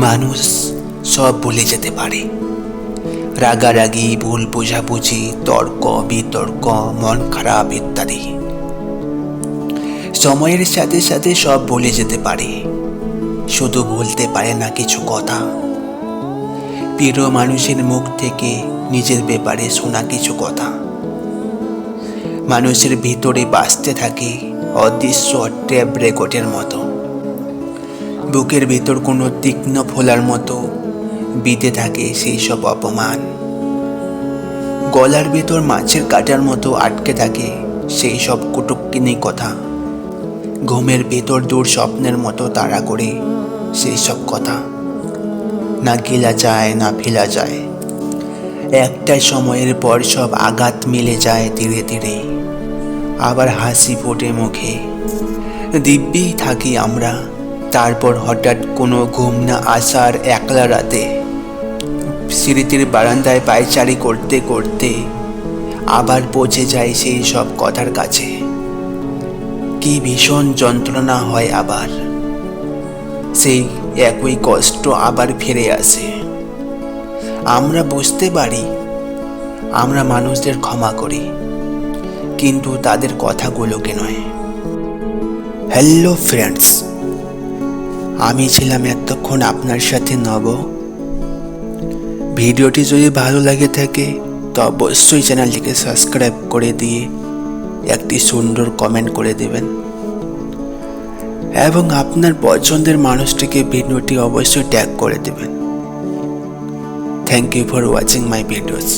মানুষ সব ভুলে যেতে পারে। রাগারাগি, ভুল বোঝাবুঝি, তর্ক বিতর্ক, মন খারাপ ইত্যাদি। সময়ের সাথে সাথে সব ভুলে যেতে পারে, শুধু ভুলতে পারে না কিছু কথা। প্রিয় মানুষের মুখ থেকে নিজের ব্যাপারে শোনা কিছু কথা মানুষের ভিতরে বাজতে থাকে অদৃশ্য ট্যাপ রেকর্ডের মতো। বুকের ভিতর কোনো তীক্ষ্ণ ফোলার মতো বিঁধে থাকে সেই সব অপমান। গলার ভিতর মাছের কাঁটার মতো আটকে থাকে সেই সব কুটুক্কিনি কথা। ঘুমের ভিতর দূর স্বপ্নের মতো তাড়া করে সেই সব কথা। না গিলা যায় না ফেলা যায়, একটা সময়ের পর সব আঘাত মিলে যায় ধীরে ধীরে, আবার হাসি ফোটে মুখে। দিব্যেই থাকি আমরা, তারপর হঠাৎ কোনো ঘুম না আসার একলা রাতে স্মৃতির বারান্দায় পায়চারি করতে করতে আবার পৌঁছে যায় সেই সব কথার কাছে। কি ভীষণ যন্ত্রণা হয়, আবার সেই একই কষ্ট আবার ফিরে আসে। আমরা বুঝতে পারি, আমরা মানুষদের ক্ষমা করি, কিন্তু তাদের কথাগুলোকে নয়। হ্যালো ফ্রেন্ডস, আমি ছিলাম এতক্ষণ আপনার সাথে নব। ভিডিওটি যদি ভালো লাগে থাকে তো অবশ্যই চ্যানেলটিকে সাবস্ক্রাইব করে দিয়ে একটি সুন্দর কমেন্ট করে দেবেন, এবং আপনার পছন্দের মানুষটিকে ভিডিওটি অবশ্যই ট্যাগ করে দেবেন। Thank you for watching my videos.